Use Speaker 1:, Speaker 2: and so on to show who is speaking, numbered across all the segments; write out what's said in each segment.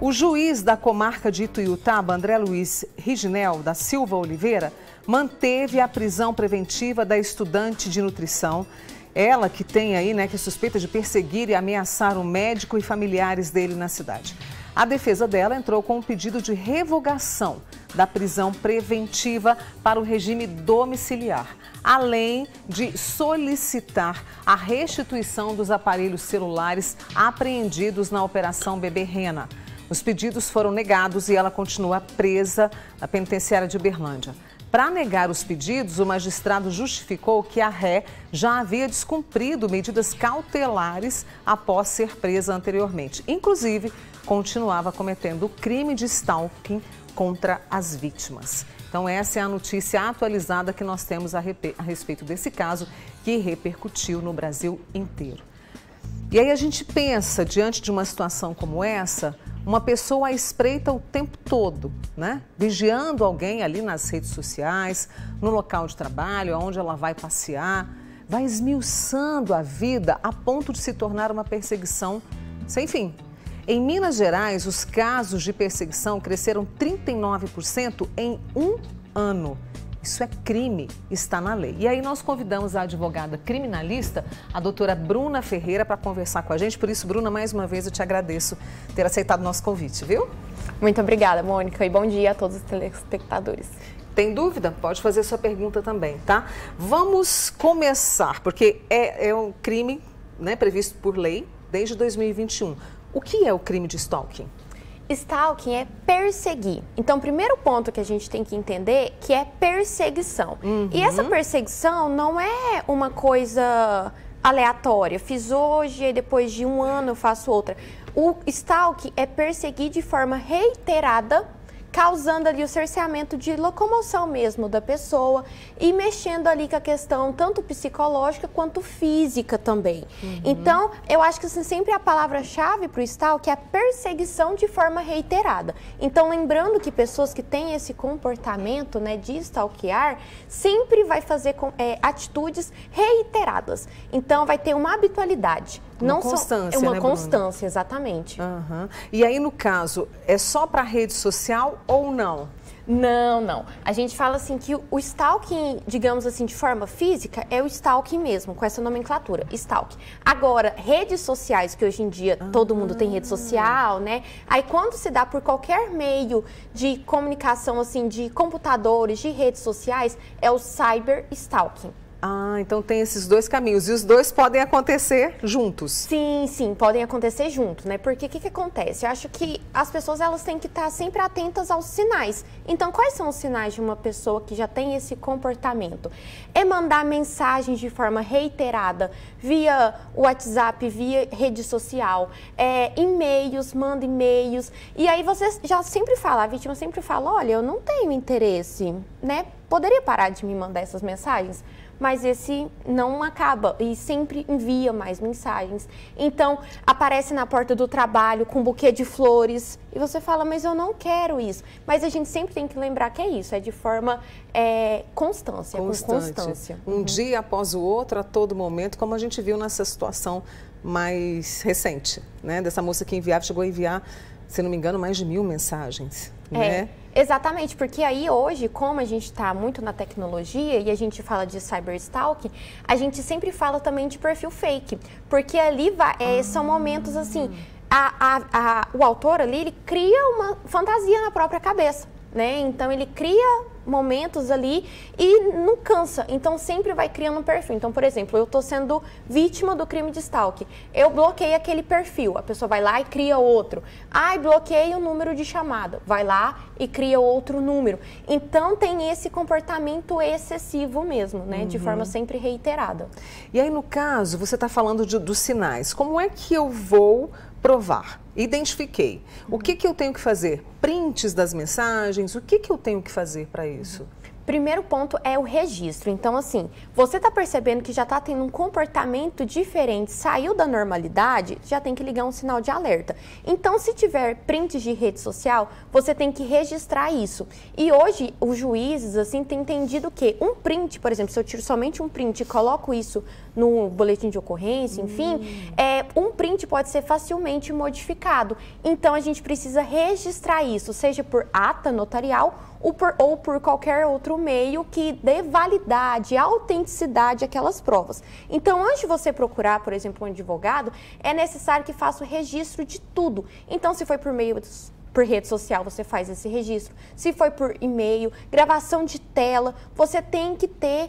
Speaker 1: O juiz da comarca de Ituiutaba, André Luiz Riginel da Silva Oliveira, manteve a prisão preventiva da estudante de nutrição. Ela que tem aí, que é suspeita de perseguir e ameaçar o médico e familiares dele na cidade. A defesa dela entrou com um pedido de revogação da prisão preventiva para o regime domiciliar, além de solicitar a restituição dos aparelhos celulares apreendidos na Operação Bebê Rena. Os pedidos foram negados e ela continua presa na penitenciária de Uberlândia. Para negar os pedidos, o magistrado justificou que a ré já havia descumprido medidas cautelares após ser presa anteriormente. Inclusive, continuava cometendo o crime de stalking contra as vítimas. Então, essa é a notícia atualizada que nós temos a respeito desse caso, que repercutiu no Brasil inteiro. E aí a gente pensa, diante de uma situação como essa, uma pessoa à espreita o tempo todo, vigiando alguém ali nas redes sociais, no local de trabalho, onde ela vai passear, vai esmiuçando a vida a ponto de se tornar uma perseguição sem fim. Em Minas Gerais, os casos de perseguição cresceram 39% em um ano. Isso é crime, está na lei. E aí nós convidamos a advogada criminalista, a doutora Bruna Ferreira, para conversar com a gente. Por isso, Bruna, mais uma vez eu te agradeço ter aceitado o nosso convite, viu?
Speaker 2: Muito obrigada, Mônica, e bom dia a todos os telespectadores.
Speaker 1: Tem dúvida? Pode fazer sua pergunta também, tá? Vamos começar, porque é um crime previsto por lei desde 2021. O que é o crime de stalking?
Speaker 2: Stalking é perseguir. Então, o primeiro ponto que a gente tem que entender que é perseguição. E essa perseguição não é uma coisa aleatória. Fiz hoje e depois de um ano eu faço outra. O stalking é perseguir de forma reiterada, causando ali o cerceamento de locomoção mesmo da pessoa e mexendo ali com a questão tanto psicológica quanto física também. Então, eu acho que sempre a palavra-chave para o stalking é a perseguição de forma reiterada. Então, lembrando que pessoas que têm esse comportamento de stalkear, sempre vai fazer atitudes reiteradas. Então, vai ter uma habitualidade.
Speaker 1: Uma constância,
Speaker 2: uma constância, exatamente.
Speaker 1: E aí, no caso, é só para rede social ou não?
Speaker 2: Não. A gente fala assim que o stalking, digamos assim, de forma física, é o stalking mesmo, com essa nomenclatura, stalking. Agora, redes sociais, que hoje em dia todo mundo tem rede social, Aí quando se dá por qualquer meio de comunicação, assim, de computadores, de redes sociais, é o cyber stalking.
Speaker 1: Então tem esses dois caminhos. E os dois podem acontecer juntos?
Speaker 2: Sim, podem acontecer juntos, Porque o que acontece? Eu acho que as pessoas elas têm que estar sempre atentas aos sinais. Então, quais são os sinais de uma pessoa que já tem esse comportamento? É mandar mensagens de forma reiterada, via WhatsApp, via rede social, e-mails, manda e-mails. E aí você já sempre fala, a vítima sempre fala, olha, eu não tenho interesse, Poderia parar de me mandar essas mensagens? Mas esse não acaba e sempre envia mais mensagens. Então, aparece na porta do trabalho com um buquê de flores e você fala, mas eu não quero isso. Mas a gente sempre tem que lembrar que é isso, é de forma com constância.
Speaker 1: Um dia após o outro, a todo momento, como a gente viu nessa situação mais recente, dessa moça que chegou a enviar, se não me engano, mais de 1000 mensagens,
Speaker 2: Exatamente, porque aí hoje, como a gente está muito na tecnologia e a gente fala de cyberstalking, a gente sempre fala também de perfil fake, porque ali são momentos assim, o autor ali, ele cria uma fantasia na própria cabeça, Então ele cria momentos ali e não cansa, então sempre vai criando um perfil. Então, por exemplo, eu estou sendo vítima do crime de stalking, eu bloqueei aquele perfil, a pessoa vai lá e cria outro. Bloqueei o número de chamada, vai lá e cria outro número. Então tem esse comportamento excessivo mesmo, de forma sempre reiterada.
Speaker 1: E aí, no caso, você está falando dos sinais. Como é que eu vou provar? Identifiquei. O que eu tenho que fazer? Prints das mensagens? O que eu tenho que fazer para isso?
Speaker 2: Primeiro ponto é o registro. Então, assim, você está percebendo que já está tendo um comportamento diferente, saiu da normalidade, já tem que ligar um sinal de alerta. Então, se tiver prints de rede social, você tem que registrar isso. E hoje, os juízes, assim, têm entendido que um print, por exemplo, se eu tiro somente um print e coloco isso no boletim de ocorrência, enfim, um print pode ser facilmente modificado. Então, a gente precisa registrar isso, seja por ata notarial ou por qualquer outro meio que dê validade, autenticidade àquelas provas. Então, antes de você procurar, por exemplo, um advogado, é necessário que faça o registro de tudo. Então, se foi por rede social, você faz esse registro. Se foi por e-mail, gravação de tela, você tem que ter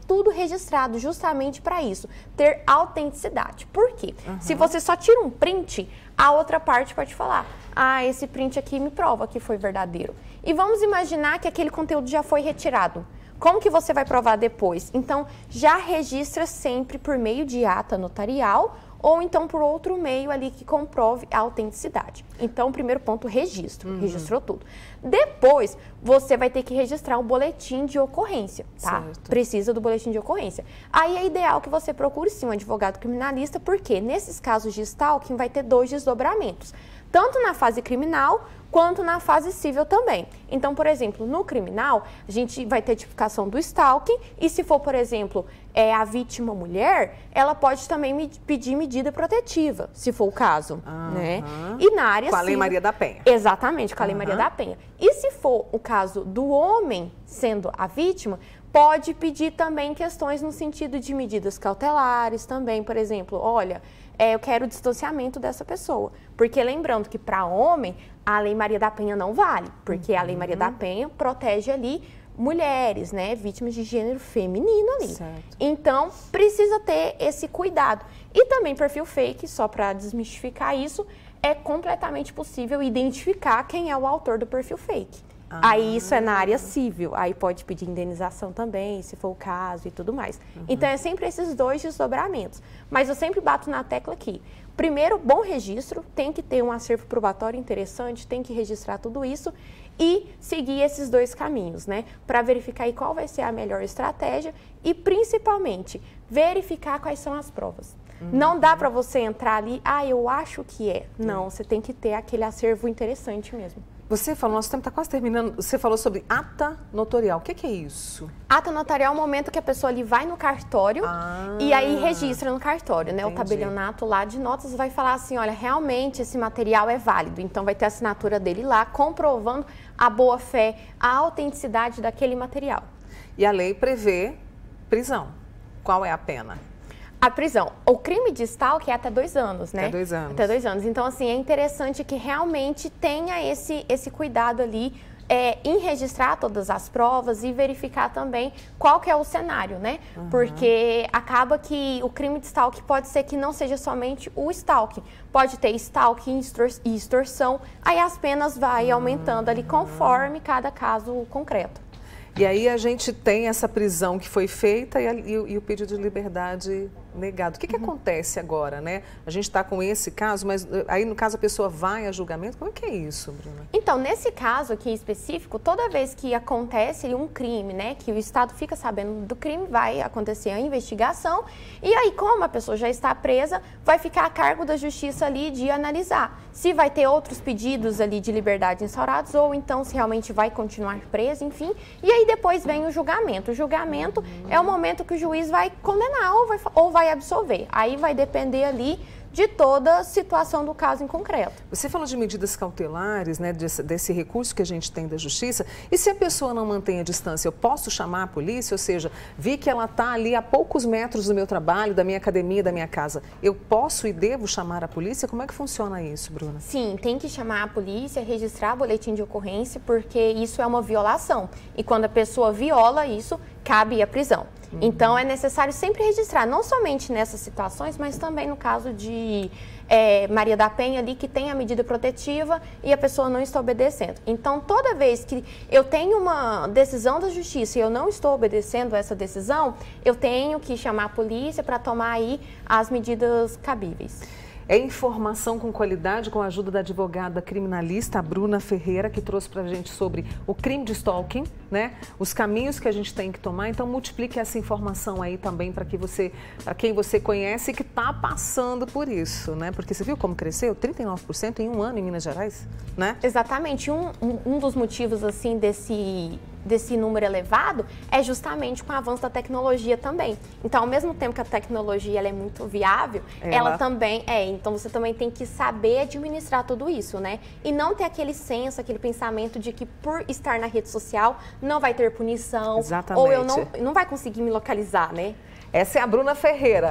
Speaker 2: tudo registrado justamente para isso, ter autenticidade. Por quê? Se você só tira um print, a outra parte pode falar: ah, esse print aqui me prova que foi verdadeiro. E vamos imaginar que aquele conteúdo já foi retirado. Como que você vai provar depois? Então, já registra sempre por meio de ata notarial ou então por outro meio ali que comprove a autenticidade. Então, primeiro ponto, registro. Registrou tudo. Depois, você vai ter que registrar o boletim de ocorrência, tá? Certo. Precisa do boletim de ocorrência. Aí é ideal que você procure sim um advogado criminalista, porque nesses casos de stalking vai ter 2 desdobramentos. Tanto na fase criminal, quanto na fase civil também. Então, por exemplo, no criminal, a gente vai ter tipificação do stalking e se for, por exemplo, a vítima mulher, ela pode também pedir medida protetiva, se for o caso, né? E na área
Speaker 1: civil... Com a Lei Maria da Penha.
Speaker 2: Exatamente, com a Lei Maria da Penha. E se for o caso do homem sendo a vítima, pode pedir também questões no sentido de medidas cautelares também, por exemplo, olha, eu quero o distanciamento dessa pessoa. Porque lembrando que para homem, a Lei Maria da Penha não vale, porque a Lei Maria da Penha protege ali mulheres, né, vítimas de gênero feminino ali. Certo. Então, precisa ter esse cuidado. E também perfil fake, só para desmistificar isso, é completamente possível identificar quem é o autor do perfil fake. Aí isso é na área civil, aí pode pedir indenização também, se for o caso e tudo mais. Então é sempre esses 2 desdobramentos. Mas eu sempre bato na tecla aqui. Primeiro, bom registro, tem que ter um acervo probatório interessante, tem que registrar tudo isso e seguir esses 2 caminhos, né? Para verificar aí qual vai ser a melhor estratégia e principalmente verificar quais são as provas. Não dá para você entrar ali, eu acho que é. Não, você tem que ter aquele acervo interessante mesmo.
Speaker 1: Você falou, nosso tempo está quase terminando, você falou sobre ata notarial. O que é isso?
Speaker 2: Ata notarial é o momento que a pessoa ali vai no cartório e aí registra no cartório, né? Entendi. O tabelionato lá de notas vai falar assim, olha, realmente esse material é válido. Então vai ter a assinatura dele lá, comprovando a boa-fé, a autenticidade daquele material.
Speaker 1: E a lei prevê prisão. Qual é a pena?
Speaker 2: A prisão. O crime de stalking é até 2 anos, né?
Speaker 1: Até 2 anos.
Speaker 2: Até 2 anos. Então, assim, é interessante que realmente tenha esse cuidado ali em registrar todas as provas e verificar também qual que é o cenário, né? Porque acaba que o crime de stalking pode ser que não seja somente o stalking. Pode ter stalking e extorsão, aí as penas vai aumentando ali conforme cada caso concreto.
Speaker 1: E aí a gente tem essa prisão que foi feita e o pedido de liberdade negado. O que acontece agora, né? A gente está com esse caso, mas aí no caso a pessoa vai a julgamento. Como é que é isso, Bruna?
Speaker 2: Então, nesse caso aqui específico, toda vez que acontece um crime, né, que o Estado fica sabendo do crime, vai acontecer a investigação e aí, como a pessoa já está presa, vai ficar a cargo da justiça ali de analisar se vai ter outros pedidos ali de liberdade instaurados ou então se realmente vai continuar preso, enfim. E aí depois vem o julgamento. O julgamento é o momento que o juiz vai condenar ou vai absolver. Aí vai depender ali de toda a situação do caso em concreto.
Speaker 1: Você falou de medidas cautelares, né, desse recurso que a gente tem da justiça. E se a pessoa não mantém a distância, eu posso chamar a polícia? Ou seja, vi que ela está ali a poucos metros do meu trabalho, da minha academia, da minha casa. Eu posso e devo chamar a polícia? Como é que funciona isso, Bruna?
Speaker 2: Sim, tem que chamar a polícia, registrar boletim de ocorrência, porque isso é uma violação. E quando a pessoa viola isso, cabe a prisão. Então, é necessário sempre registrar, não somente nessas situações, mas também no caso de Maria da Penha ali, que tem a medida protetiva e a pessoa não está obedecendo. Então, toda vez que eu tenho uma decisão da justiça e eu não estou obedecendo essa decisão, eu tenho que chamar a polícia para tomar aí as medidas cabíveis.
Speaker 1: É informação com qualidade, com a ajuda da advogada criminalista, a Bruna Ferreira, que trouxe pra gente sobre o crime de stalking, né? Os caminhos que a gente tem que tomar. Então, multiplique essa informação aí também para quem você conhece e que está passando por isso, né? Porque você viu como cresceu? 39% em um ano em Minas Gerais, né?
Speaker 2: Exatamente. Um dos motivos, assim, desse número elevado é justamente com o avanço da tecnologia também. Então, ao mesmo tempo que a tecnologia ela é muito viável, ela também é. Então, você também tem que saber administrar tudo isso, né? E não ter aquele senso, aquele pensamento de que por estar na rede social não vai ter punição.
Speaker 1: Exatamente.
Speaker 2: Ou eu não vai conseguir me localizar, né?
Speaker 1: Essa é a Bruna Ferreira.